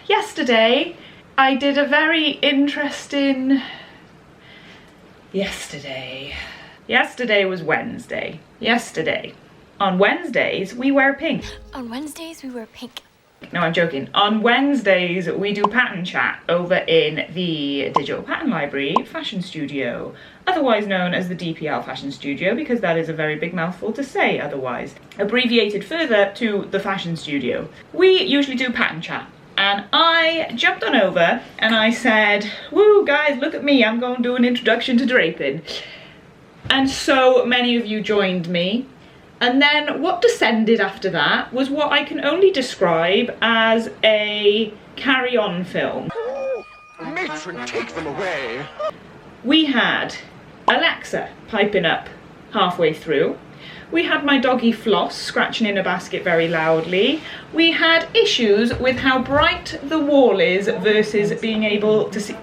Yesterday I did a very interesting... Yesterday was Wednesday. On Wednesdays we wear pink. On Wednesdays we wear pink. No, I'm joking. On Wednesdays we do pattern chat over in the Digital Pattern Library Fashion Studio, otherwise known as the DPL Fashion Studio, because that is a very big mouthful to say otherwise. Abbreviated further to the Fashion Studio. We usually do pattern chat. And I jumped on over and I said, woo guys, look at me, I'm going to do an introduction to draping. And so many of you joined me. And then what descended after that was what I can only describe as a carry-on film. Oh, matron, take them away. We had Alexa piping up halfway through. We had my doggy Floss scratching in a basket very loudly. We had issues with how bright the wall is versus being able to see.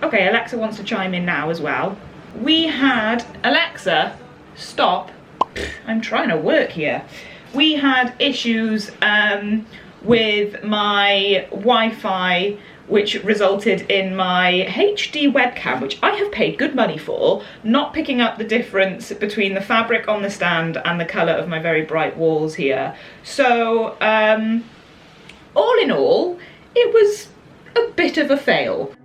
Okay, Alexa wants to chime in now as well. We had Alexa, stop. I'm trying to work here. We had issues with my Wi-Fi, which resulted in my HD webcam, which I have paid good money for, not picking up the difference between the fabric on the stand and the colour of my very bright walls here. So, all in all, it was a bit of a fail.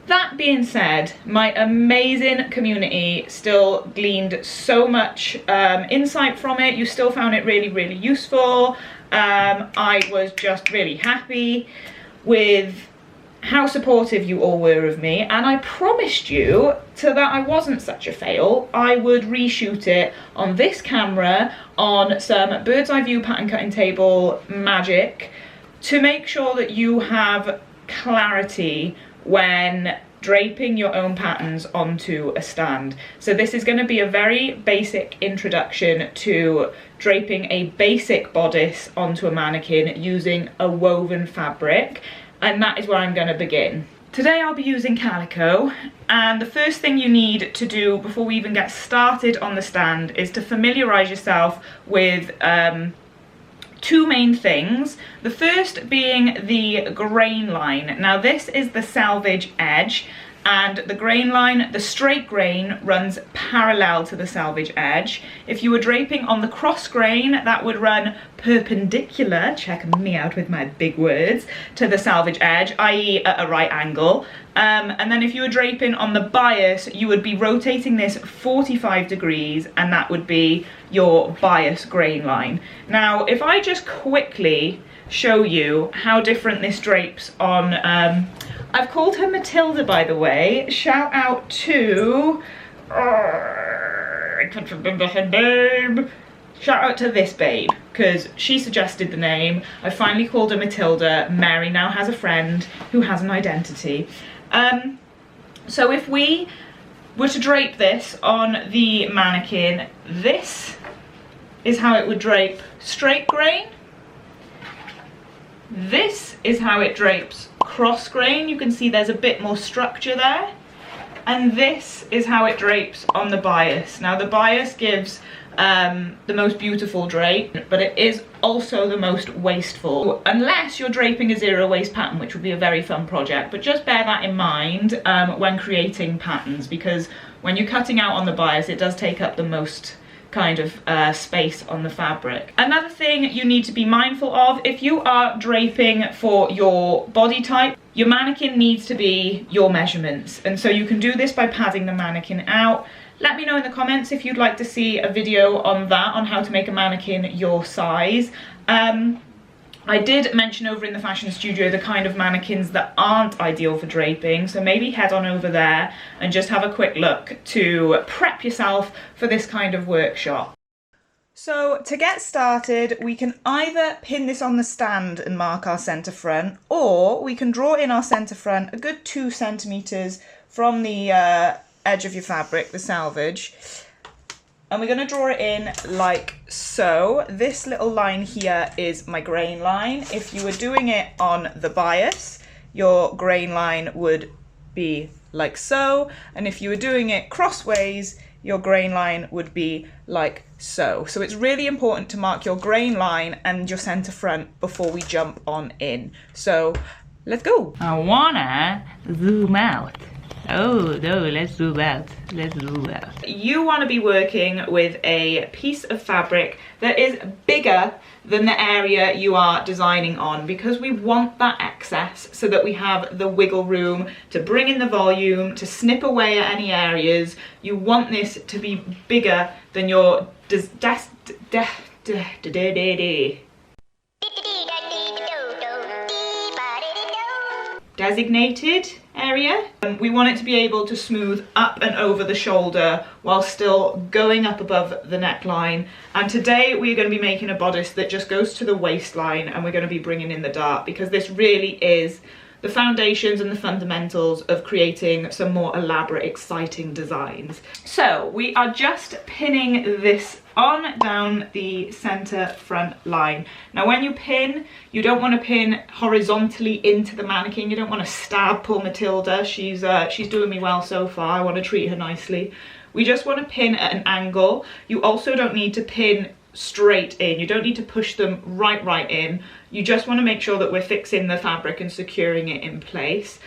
That being said, my amazing community still gleaned so much insight from it. You still found it really, really useful. I was just really happy with how supportive you all were of me, and I promised you, so that I wasn't such a fail, I would reshoot it on this camera on some bird's eye view pattern cutting table magic to make sure that you have clarity when draping your own patterns onto a stand. So this is going to be a very basic introduction to draping a basic bodice onto a mannequin using a woven fabric, and that is where I'm going to begin. Today I'll be using calico, and the first thing you need to do before we even get started on the stand is to familiarise yourself with two main things. The first being the Grainline. Now this is the selvage edge, and the Grainline, the straight grain, runs parallel to the selvage edge. If you were draping on the cross grain, that would run perpendicular, check me out with my big words, to the selvage edge, i.e. at a right angle. And then if you were draping on the bias, you would be rotating this 45 degrees, and that would be your bias grain line. Now, if I just quickly show you how different this drapes on, I've called her Matilda, by the way. Shout out to, I can't remember her name. Shout out to this babe, because she suggested the name. I finally called her Matilda. Mary now has a friend who has an identity. So if we were to drape this on the mannequin, this is how it would drape straight grain. This is how it drapes cross grain. You can see there's a bit more structure there. And this is how it drapes on the bias. Now the bias gives the most beautiful drape, but it is also the most wasteful, unless you're draping a zero waste pattern, which would be a very fun project. But just bear that in mind when creating patterns, because when you're cutting out on the bias, it does take up the most kind of space on the fabric. Another thing you need to be mindful of, if you are draping for your body type, your mannequin needs to be your measurements, and so you can do this by padding the mannequin out. Let me know in the comments if you'd like to see a video on that, on how to make a mannequin your size. I did mention over in the fashion studio the kind of mannequins that aren't ideal for draping, so maybe head on over there and just have a quick look to prep yourself for this kind of workshop. So to get started, we can either pin this on the stand and mark our centre front, or we can draw in our centre front a good 2 centimetres from the edge of your fabric, the selvage. And we're going to draw it in like so. This little line here is my grain line. If you were doing it on the bias, your grain line would be like so. And if you were doing it crossways, your grain line would be like so. So it's really important to mark your grain line and your center front before we jump on in. So let's go. I wanna zoom out. Oh no, let's zoom out. Let's zoom out. You want to be working with a piece of fabric that is bigger than the area you are designing on, because we want that excess so that we have the wiggle room to bring in the volume, to snip away at any areas. You want this to be bigger than your designated area. We want it to be able to smooth up and over the shoulder while still going up above the neckline. And today we're going to be making a bodice that just goes to the waistline, and we're going to be bringing in the dart, because this really is the foundations and the fundamentals of creating some more elaborate, exciting designs. So we are just pinning this on down the center front line. Now when you pin, you don't want to pin horizontally into the mannequin. You don't want to stab poor Matilda. She's doing me well so far. I want to treat her nicely. We just want to pin at an angle. You also don't need to pin straight in. You don't need to push them right in. You just want to make sure that we're fixing the fabric and securing it in place.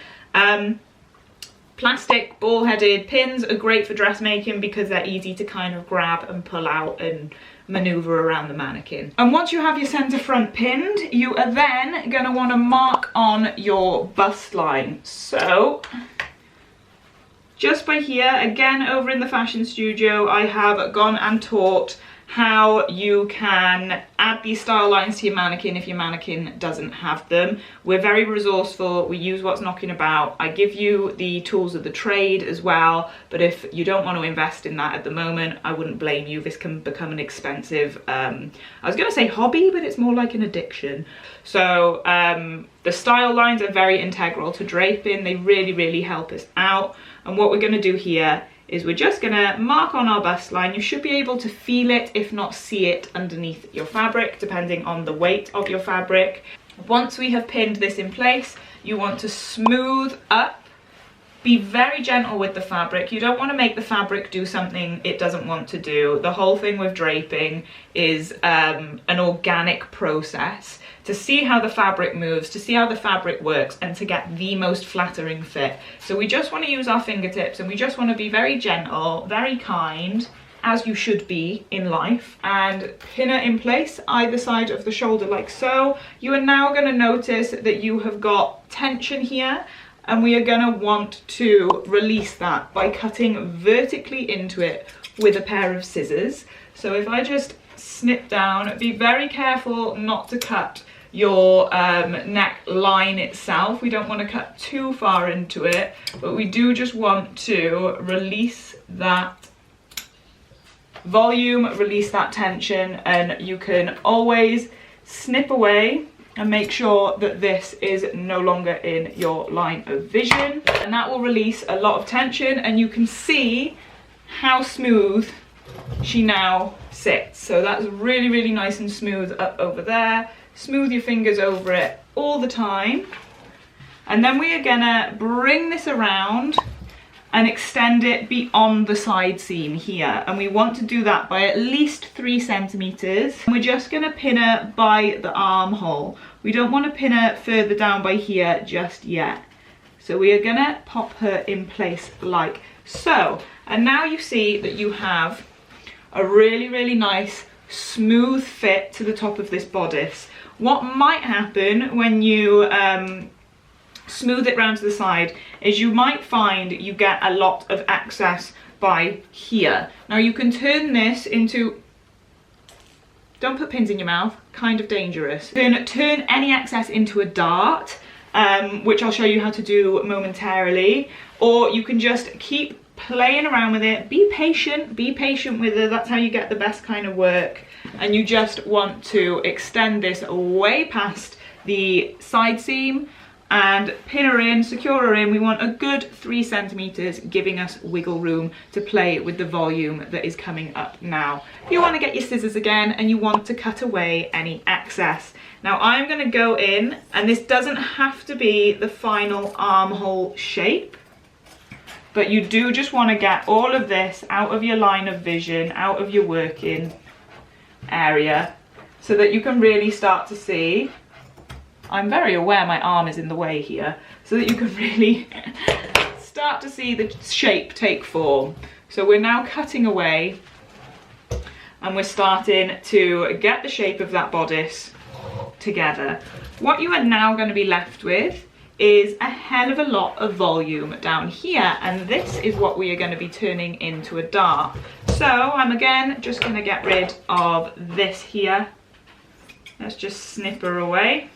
Plastic ball-headed pins are great for dressmaking because they're easy to kind of grab and pull out and maneuver around the mannequin. And once you have your center front pinned, you are then going to want to mark on your bust line. So just by here, again over in the fashion studio, I have gone and taught how you can add these style lines to your mannequin if your mannequin doesn't have them. We're very resourceful, we use what's knocking about. I give you the tools of the trade as well, but if you don't want to invest in that at the moment, I wouldn't blame you. This can become an expensive, I was going to say hobby, but it's more like an addiction. So the style lines are very integral to draping. They really help us out. And what we're going to do here is we're just going to mark on our bust line. You should be able to feel it, if not see it, underneath your fabric, depending on the weight of your fabric. Once we have pinned this in place, you want to smooth up. Be very gentle with the fabric. You don't want to make the fabric do something it doesn't want to do. The whole thing with draping is an organic process to see how the fabric moves, to see how the fabric works, and to get the most flattering fit. So we just want to use our fingertips, and we just want to be very gentle, very kind, as you should be in life, and pin it in place either side of the shoulder like so. You are now going to notice that you have got tension here, and we are going to want to release that by cutting vertically into it with a pair of scissors. So if I just snip down, be very careful not to cut your neck line itself. We don't want to cut too far into it, but we do just want to release that volume, release that tension, and you can always snip away and make sure that this is no longer in your line of vision, and that will release a lot of tension, and you can see how smooth she now sits. So that's really nice and smooth up over there. Smooth your fingers over it all the time, and then we are gonna bring this around and extend it beyond the side seam here, and we want to do that by at least 3 centimeters. We're just gonna pin her by the armhole. We don't want to pin her further down by here just yet. So we are gonna pop her in place like so, and now you see that you have a really nice smooth fit to the top of this bodice. What might happen when you smooth it round to the side is you might find you get a lot of excess by here. Now you can turn this into, don't put pins in your mouth, kind of dangerous. You can turn any excess into a dart, which I'll show you how to do momentarily, or you can just keep playing around with it. Be patient with it. That's how you get the best kind of work. And you just want to extend this way past the side seam and pin her in, secure her in. We want a good 3 centimeters, giving us wiggle room to play with the volume that is coming up now. You want to get your scissors again, and you want to cut away any excess. Now I'm going to go in, and this doesn't have to be the final armhole shape. but you do just want to get all of this out of your line of vision, out of your working area, so that you can really start to see. I'm very aware my arm is in the way here, so that you can really start to see the shape take form. So we're now cutting away and we're starting to get the shape of that bodice together. What you are now going to be left with is a hell of a lot of volume down here, and this is what we are going to be turning into a dart. So I'm again just going to get rid of this here. Let's just snip her away.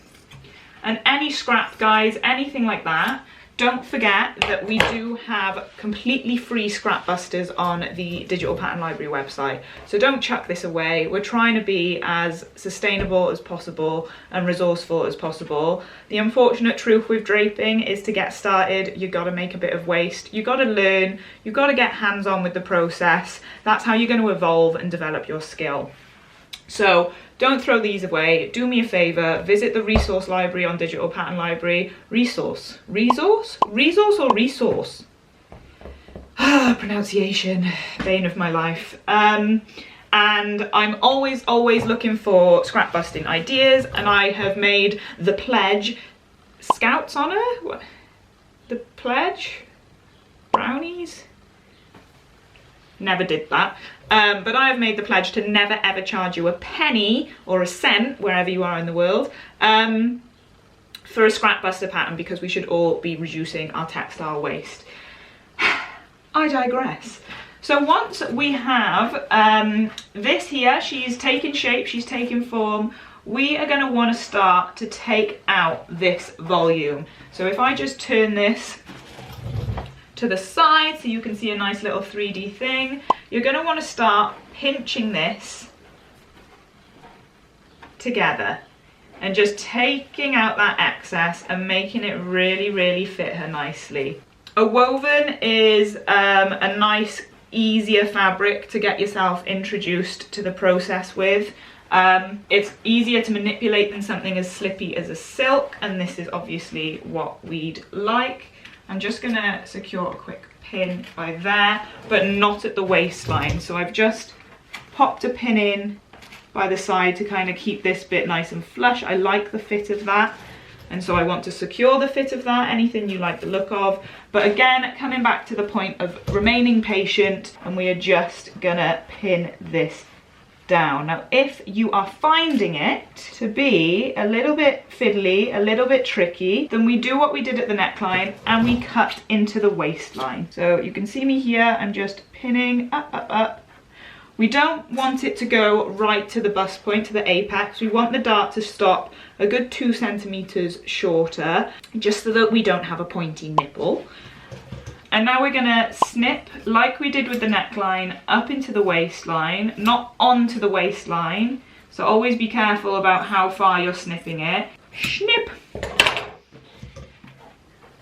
And any scrap, guys, anything like that, don't forget that we do have completely free scrap busters on the Digital Pattern Library website. So don't chuck this away. We're trying to be as sustainable as possible and resourceful as possible. The unfortunate truth with draping is, to get started, you've got to make a bit of waste. You've got to learn. You've got to get hands-on with the process. That's how you're going to evolve and develop your skill. So don't throw these away. Do me a favour, visit the resource library on Digital Pattern Library. Resource or resource? Pronunciation, bane of my life. And I'm always looking for scrap busting ideas, and I have made the pledge. Scouts honour? What? The pledge? Brownies? Never did that. But I have made the pledge to never ever charge you a penny or a cent, wherever you are in the world, for a scrap buster pattern, because we should all be reducing our textile waste. I digress. So once we have this here, she's taken shape, she's taken form, we are going to want to start to take out this volume. So if I just turn this to the side so you can see a nice little 3D thing, you're going to want to start pinching this together and just taking out that excess and making it really fit her nicely. A woven is a nice, easier fabric to get yourself introduced to the process with. It's easier to manipulate than something as slippy as a silk, and this is obviously what we'd like. I'm just going to secure a quick pin by there, but not at the waistline. So I've just popped a pin in by the side to kind of keep this bit nice and flush. I like the fit of that, and so I want to secure the fit of that, anything you like the look of. But again, coming back to the point of remaining patient, and we are just gonna pin this down. Now, if you are finding it to be a little bit fiddly, a little bit tricky, then we do what we did at the neckline and we cut into the waistline. So you can see me here, I'm just pinning up. We don't want it to go right to the bust point, to the apex. We want the dart to stop a good 2 centimeters shorter, just so that we don't have a pointy nipple. And now we're gonna snip, like we did with the neckline, up into the waistline, not onto the waistline. So always be careful about how far you're snipping it. Snip!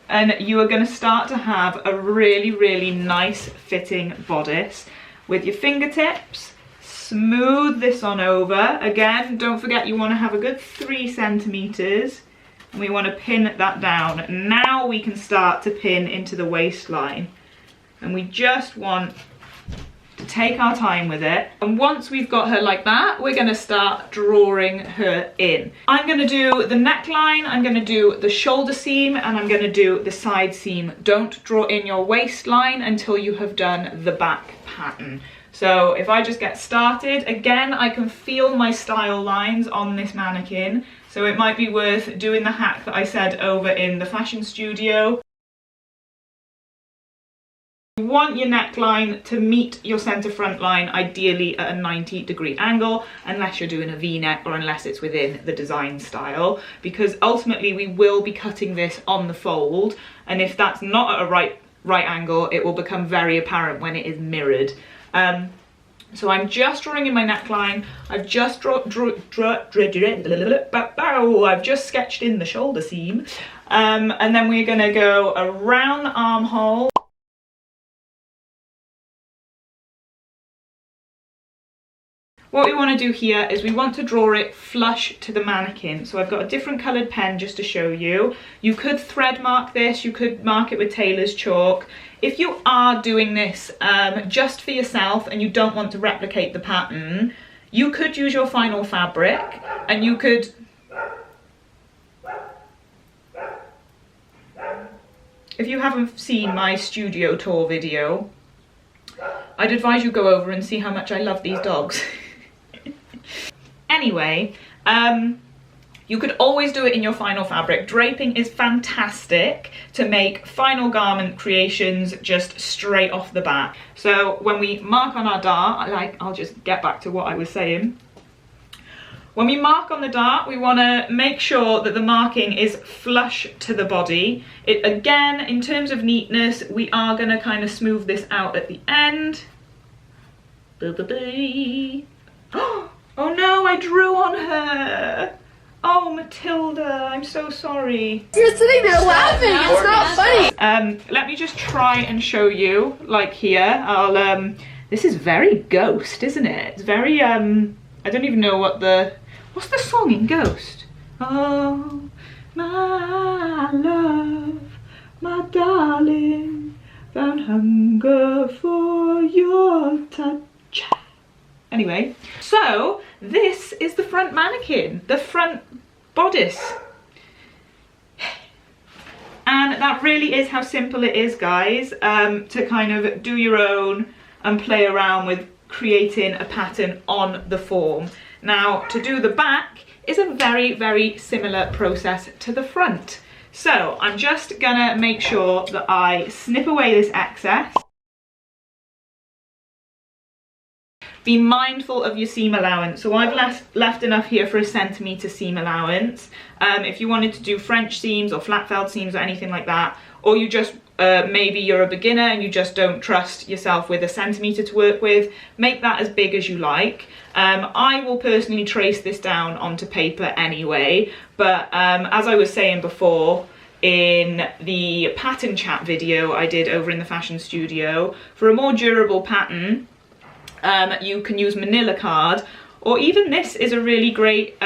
And you are gonna start to have a really nice fitting bodice. With your fingertips, smooth this on over. Again, don't forget you wanna have a good 3 centimeters. And we want to pin that down. Now we can start to pin into the waistline, and we just want to take our time with it. And once we've got her like that, we're going to start drawing her in. I'm going to do the neckline, I'm going to do the shoulder seam, and I'm going to do the side seam. Don't draw in your waistline until you have done the back pattern. So if I just get started, again, I can feel my style lines on this mannequin. So it might be worth doing the hack that I said over in the fashion studio. You want your neckline to meet your centre front line, ideally at a 90-degree angle, unless you're doing a V-neck or unless it's within the design style, because ultimately we will be cutting this on the fold, and if that's not at a right angle, it will become very apparent when it is mirrored. So I'm just drawing in my neckline. I've just I've just sketched in the shoulder seam, and then we're going to go around the armhole. what we want to do here is we want to draw it flush to the mannequin. So I've got a different coloured pen just to show you. You could thread mark this, you could mark it with tailor's chalk. If you are doing this just for yourself and you don't want to replicate the pattern, you could use your final fabric and you could if you haven't seen my studio tour video, I'd advise you go over and see how much I love these dogs. Anyway, you could always do it in your final fabric. Draping is fantastic to make final garment creations just straight off the bat. So when we mark on our dart, I'll just get back to what I was saying. When we mark on the dart, we want to make sure that the marking is flush to the body. Again, in terms of neatness, we are going to kind of smooth this out at the end. Oh no, I drew on her. Oh, Matilda, I'm so sorry. You're sitting there laughing, it's not funny. Let me just try and show you, like here. This is very Ghost, isn't it? It's very, I don't even know what's the song in Ghost? Oh, my love, my darling, found hunger for your touch. Anyway, so this is the front mannequin, the front bodice. And that really is how simple it is, guys, to kind of do your own and play around with creating a pattern on the form. Now, to do the back is a very, very similar process to the front. So I'm just gonna make sure that I snip away this excess. Be mindful of your seam allowance. So I've left enough here for a centimetre seam allowance. If you wanted to do French seams or flat felled seams or anything like that, or you just, maybe you're a beginner and you just don't trust yourself with a centimetre to work with, make that as big as you like. I will personally trace this down onto paper anyway, but as I was saying before, in the pattern chat video I did over in the fashion studio, for a more durable pattern, you can use manila card, or even this is a really great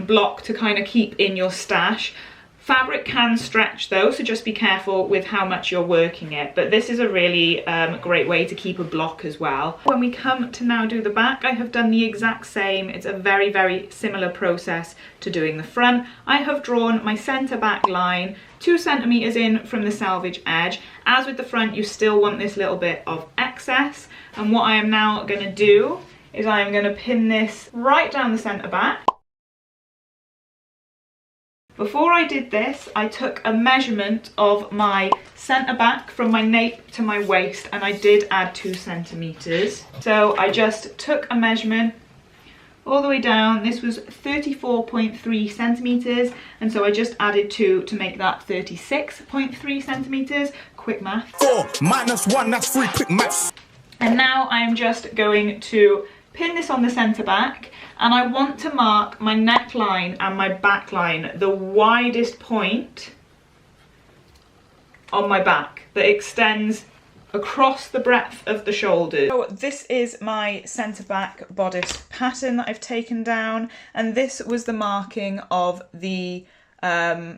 block to kind of keep in your stash. Fabric can stretch though, so just be careful with how much you're working it, but this is a really great way to keep a block as well. When we come to now do the back, I have done the exact same. It's a very, very similar process to doing the front. I have drawn my centre back line 2 centimetres in from the selvage edge. As with the front, you still want this little bit of excess, and what I am now going to do is I am going to pin this right down the centre back. Before I did this, I took a measurement of my centre back from my nape to my waist, and I did add 2 centimetres. So I just took a measurement all the way down. This was 34.3 centimetres, and so I just added 2 to make that 36.3 centimetres. Quick maths. 4 minus 1, that's 3, quick maths. And now I'm just going to pin this on the centre back, and I want to mark my neckline and my back line, the widest point on my back that extends across the breadth of the shoulders. So this is my centre back bodice pattern that I've taken down, and this was the marking of the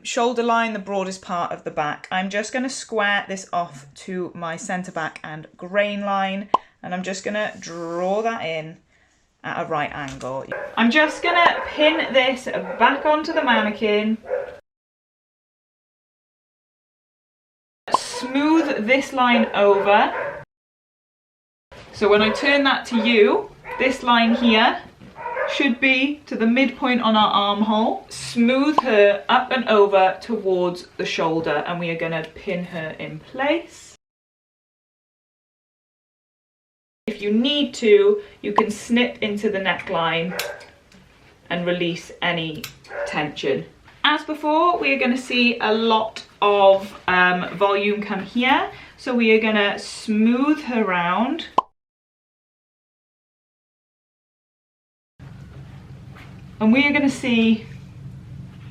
shoulder line, the broadest part of the back. I'm just going to square this off to my centre back and grain line, and I'm just going to draw that in at a right angle. I'm just going to pin this back onto the mannequin, smooth this line over, so when I turn that to you, this line here should be to the midpoint on our armhole. Smooth her up and over towards the shoulder, and we are going to pin her in place. If you need to, you can snip into the neckline and release any tension. As before, we are going to see a lot of volume come here, so we are going to smooth her round. And we are going to see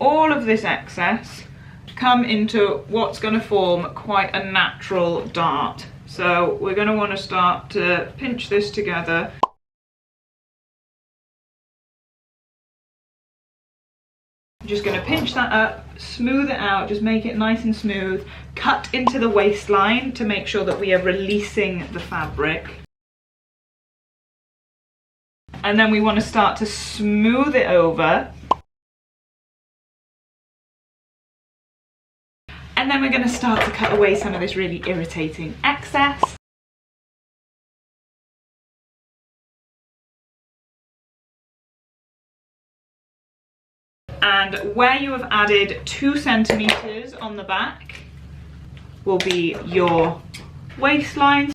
all of this excess come into what's going to form quite a natural dart. So we're going to want to start to pinch this together. I'm just going to pinch that up, smooth it out, just make it nice and smooth, cut into the waistline to make sure that we are releasing the fabric. And then we want to start to smooth it over. And then we're going to start to cut away some of this really irritating excess. And where you have added 2 centimeters on the back will be your waistline.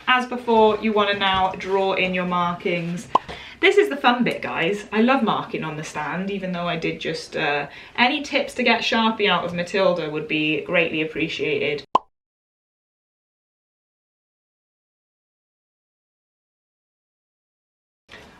As before, you want to now draw in your markings. This is the fun bit, guys. I love marking on the stand, even though I did just... any tips to get Sharpie out of Matilda would be greatly appreciated.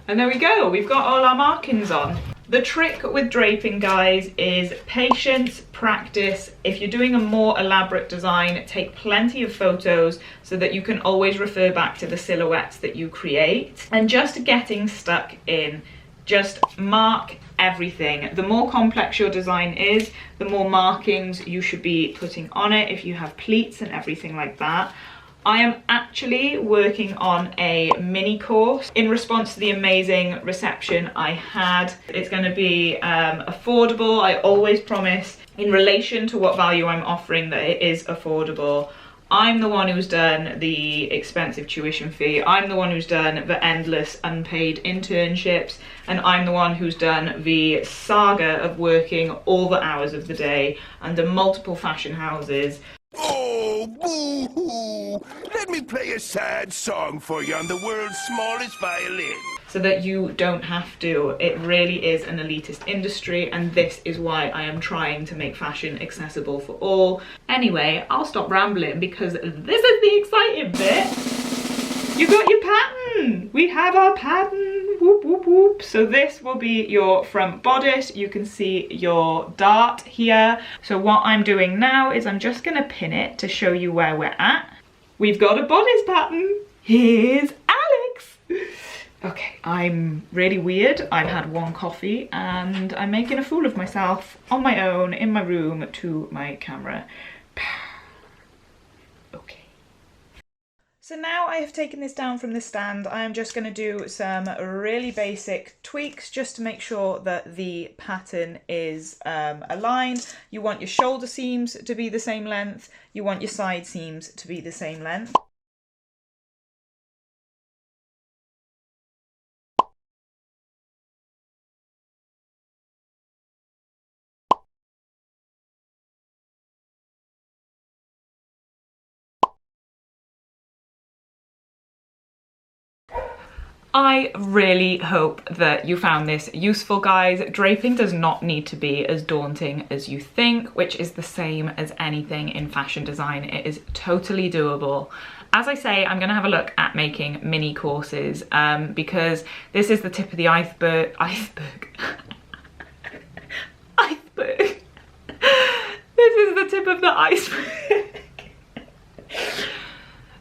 And there we go, we've got all our markings on. The trick with draping, guys, is patience, practice. If you're doing a more elaborate design, take plenty of photos so that you can always refer back to the silhouettes that you create. And just getting stuck in, just mark everything. The more complex your design is, the more markings you should be putting on it if you have pleats and everything like that. I am actually working on a mini course in response to the amazing reception I had. It's going to be affordable, I always promise, in relation to what value I'm offering, that it is affordable. I'm the one who's done the expensive tuition fee, I'm the one who's done the endless unpaid internships, and I'm the one who's done the saga of working all the hours of the day under multiple fashion houses. Oh, boo-hoo! Let me play a sad song for you on the world's smallest violin. So that you don't have to. It really is an elitist industry, and this is why I am trying to make fashion accessible for all. Anyway, I'll stop rambling because this is the exciting bit. You got your pattern! We have our pattern! Whoop, whoop, whoop. So this will be your front bodice. You can see your dart here. So what I'm doing now is I'm just going to pin it to show you where we're at. We've got a bodice pattern. Here's Alex. Okay, I'm really weird. I've had 1 coffee and I'm making a fool of myself on my own in my room to my camera. Okay. So now I have taken this down from the stand, I am just going to do some really basic tweaks just to make sure that the pattern is aligned. You want your shoulder seams to be the same length, you want your side seams to be the same length. I really hope that you found this useful, guys. Draping does not need to be as daunting as you think, which is the same as anything in fashion design. It is totally doable. As I say, I'm going to have a look at making mini courses because this is the tip of the iceberg. Iceberg. This is the tip of the iceberg.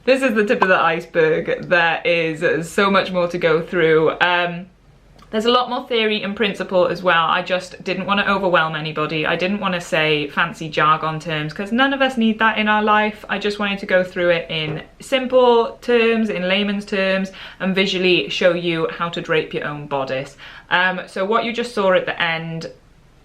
This is the tip of the iceberg. There is so much more to go through. There's a lot more theory and principle as well. I just didn't want to overwhelm anybody. I didn't want to say fancy jargon terms because none of us need that in our life. I just wanted to go through it in simple terms, in layman's terms, and visually show you how to drape your own bodice. So what you just saw at the end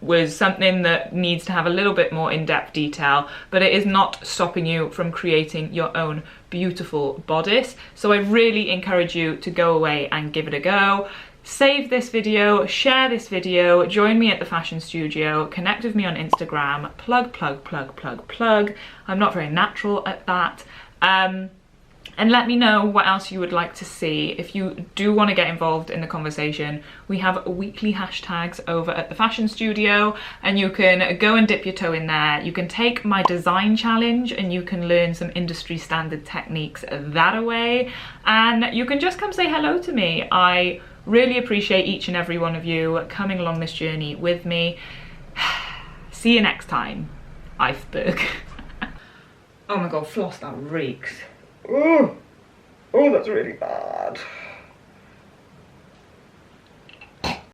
was something that needs to have a little bit more in-depth detail, but it is not stopping you from creating your own beautiful bodice. So I really encourage you to go away and give it a go. Save this video, share this video, join me at the fashion studio, connect with me on Instagram, plug. I'm not very natural at that. And let me know what else you would like to see. If you do want to get involved in the conversation, we have weekly hashtags over at the fashion studio and you can go and dip your toe in there. You can take my design challenge and you can learn some industry standard techniques that way. And you can just come say hello to me. I really appreciate each and every one of you coming along this journey with me. See you next time. Iceberg. Oh my god, floss, that reeks. Oh, that's really bad.